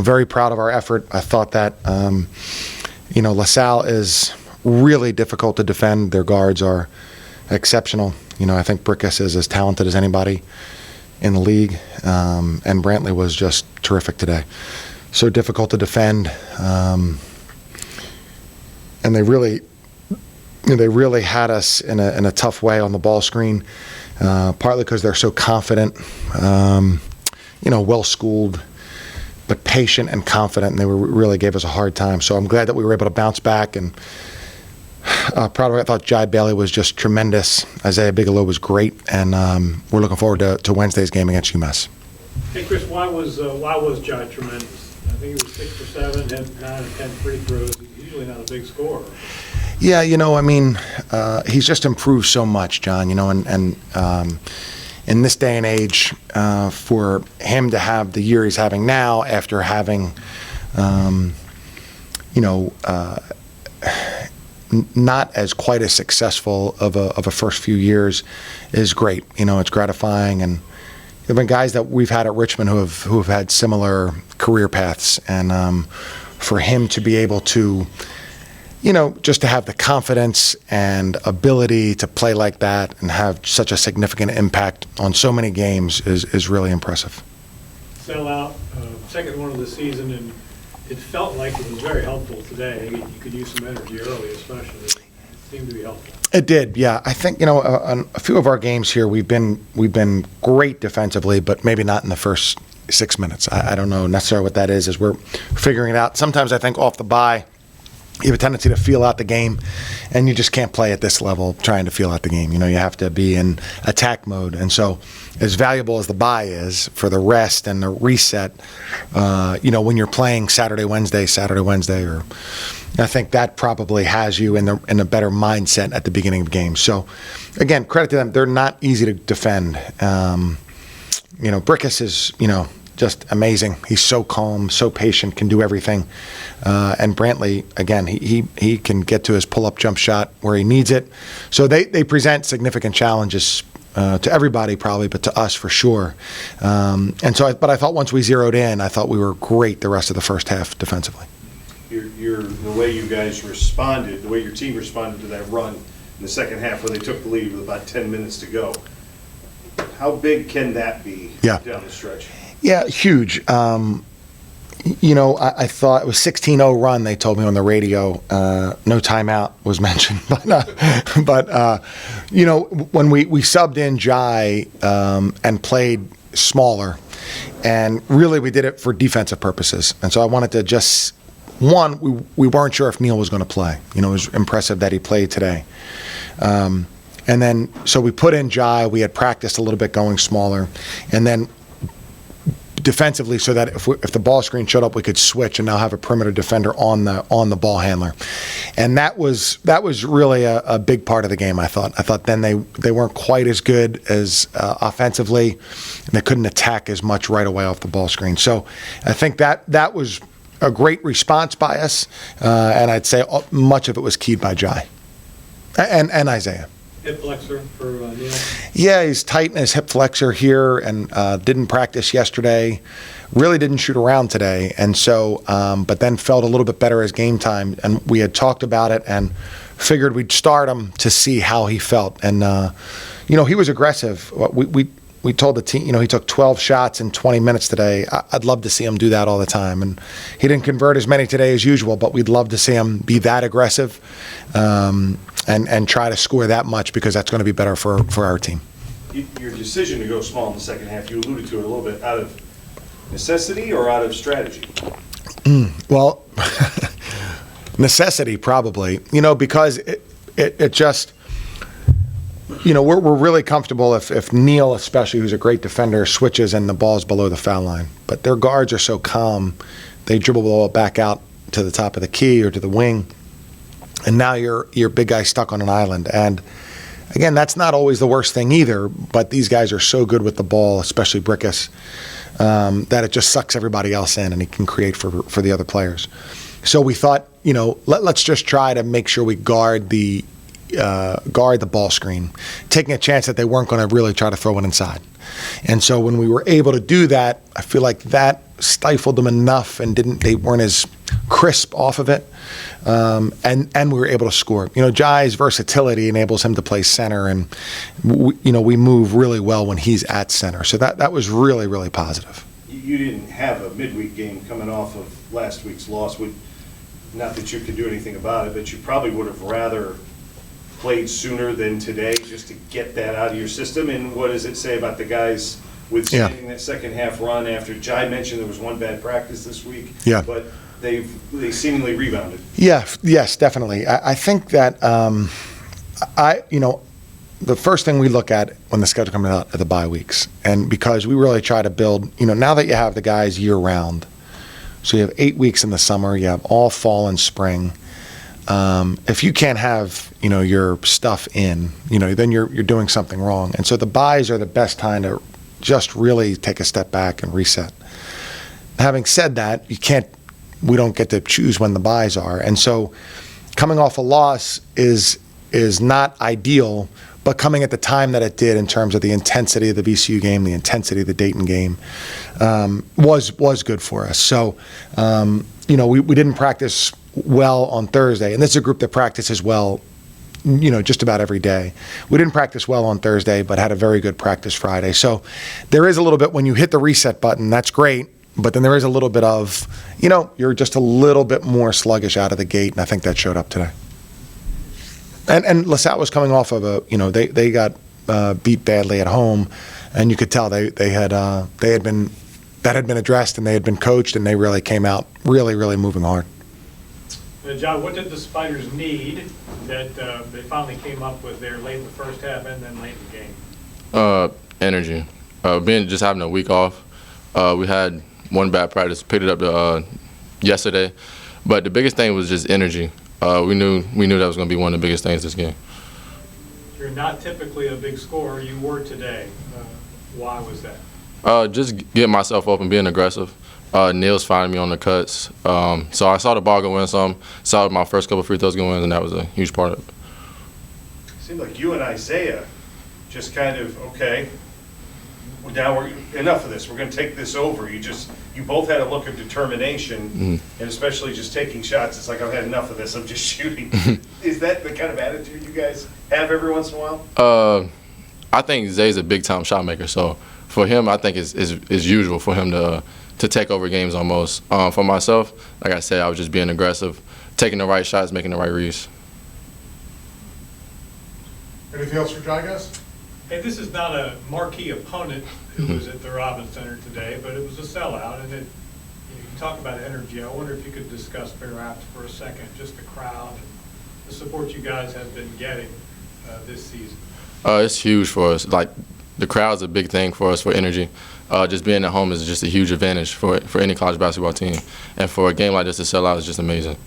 very proud of our effort. I thought that, Salle is really difficult to defend. Their guards are exceptional. I think Brickus is as talented as anybody in the league, and Brantley was just terrific today. So difficult to defend, and they really had us in a tough way on the ball screen, partly because they're so confident, well schooled, but patient and confident, and they really gave us a hard time. So I'm glad that we were able to bounce back, and proud of it. I thought Jai Bailey was just tremendous. Isaiah Bigelow was great, and we're looking forward to Wednesday's game against UMass. Hey Chris, why was Jai tremendous? I think he was 6 for 7, had 9 or 10 free throws. He's usually not a big scorer. Yeah, he's just improved so much, John. And in this day and age, for him to have the year he's having now, after having, not as quite as successful of a first few years, is great. It's gratifying, and there have been guys that we've had at Richmond who have had similar career paths, and for him to be able to, just to have the confidence and ability to play like that and have such a significant impact on so many games is really impressive. Sell out, second one of the season, and it felt like it was very helpful today. You could use some energy early, especially. It seemed to be helpful. It did, yeah. I think on a few of our games here, we've been great defensively, but maybe not in the first 6 minutes. I don't know necessarily what that is, as we're figuring it out. Sometimes I think off the bye, you have a tendency to feel out the game, and you just can't play at this level trying to feel out the game. You have to be in attack mode. And so as valuable as the bye is for the rest and the reset, when you're playing Saturday, Wednesday, or I think that probably has you in a better mindset at the beginning of games. So again, credit to them. They're not easy to defend. Brickus is, just amazing. He's so calm, so patient, can do everything. And Brantley, again, he can get to his pull-up jump shot where he needs it. So they present significant challenges to everybody probably, but to us for sure. But I thought once we zeroed in, I thought we were great the rest of the first half defensively. The way you guys responded, the way your team responded to that run in the second half where they took the lead with about 10 minutes to go, how big can that be down the stretch? Yeah, huge. I thought it was 16-0 run, they told me on the radio. No timeout was mentioned. But when we subbed in Jai and played smaller, and really we did it for defensive purposes. And so I wanted to just, we weren't sure if Neil was going to play. It was impressive that he played today. And then, so we put in Jai. We had practiced a little bit going smaller. And then defensively, so that if the ball screen showed up, we could switch and now have a perimeter defender on the ball handler. And that was really a big part of the game, I thought. I thought then they weren't quite as good as offensively, and they couldn't attack as much right away off the ball screen. So I think that was a great response by us, and I'd say much of it was keyed by Jai and Isaiah. Hip flexor for Neil? Yeah, he's tight in his hip flexor here, and didn't practice yesterday. Really didn't shoot around today, and so, but then felt a little bit better as game time. And we had talked about it and figured we'd start him to see how he felt. And he was aggressive. We told the team, he took 12 shots in 20 minutes today. I'd love to see him do that all the time. And he didn't convert as many today as usual, but we'd love to see him be that aggressive. And try to score that much, because that's going to be better for our team. Your decision to go small in the second half, you alluded to it a little bit, out of necessity or out of strategy? Well, necessity probably, because it just, we're really comfortable if Neil, especially, who's a great defender, switches and the ball's below the foul line. But their guards are so calm, they dribble the ball back out to the top of the key or to the wing. And now your big guy stuck on an island. And again, that's not always the worst thing either, but these guys are so good with the ball, especially Brickus, that it just sucks everybody else in, and he can create for the other players. So we thought, let's just try to make sure we guard the ball screen, taking a chance that they weren't going to really try to throw it inside. And so when we were able to do that, I feel like that stifled them enough and they weren't as crisp off of it. And we were able to score. Jai's versatility enables him to play center, and we move really well when he's at center. So that was really, really positive. You didn't have a midweek game coming off of last week's loss. Not that you could do anything about it, but you probably would have rather played sooner than today just to get that out of your system. And what does it say about the guys withstanding that second half run after Jai mentioned there was one bad practice this week? Yeah. But they seemingly rebounded. Yeah, yes, definitely. I think that the first thing we look at when the schedule comes out are the bye weeks, and because we really try to build. Now that you have the guys year round, so you have 8 weeks in the summer, you have all fall and spring. If you can't have your stuff in, then you're doing something wrong. And so the buys are the best time to just really take a step back and reset. Having said that, we don't get to choose when the buys are. And so coming off a loss is not ideal, but coming at the time that it did in terms of the intensity of the VCU game, the intensity of the Dayton game, was good for us. So, we didn't practice well on Thursday, and this is a group that practices well, just about every day. We didn't practice well on Thursday, but had a very good practice Friday. So there is a little bit, when you hit the reset button, that's great, but then there is a little bit of, you're just a little bit more sluggish out of the gate, and I think that showed up today. And LaSalle was coming off of they got beat badly at home, and you could tell that had been addressed, and they had been coached, and they really came out really, really moving hard. John, what did the Spiders need that they finally came up with there late in the first half and then late in the game? Energy. Just having a week off. We had one bad practice, picked it up yesterday, but the biggest thing was just energy. We knew that was going to be one of the biggest things this game. You're not typically a big scorer. You were today. Why was that? Just getting myself open, being aggressive. Neil's finding me on the cuts. So I saw the ball go in some, saw my first couple free throws go in, and that was a huge part of it. It seemed like you and Isaiah just kind of, okay, now enough of this. We're going to take this over. You both had a look of determination, and especially just taking shots. It's like, I've had enough of this. I'm just shooting. Is that the kind of attitude you guys have every once in a while? I think Zay's a big-time shot maker, so for him, I think it's usual for him to take over games almost. For myself, like I said, I was just being aggressive, taking the right shots, making the right reads. Anything else for Jai, guys? Hey, this is not a marquee opponent who was at the Robins Center today, but it was a sellout, and you talk about energy. I wonder if you could discuss Bear Rapids for a second, just the crowd and the support you guys have been getting this season. It's huge for us. Like, the crowd's a big thing for us for energy. Just being at home is just a huge advantage for any college basketball team. And for a game like this to sell out is just amazing.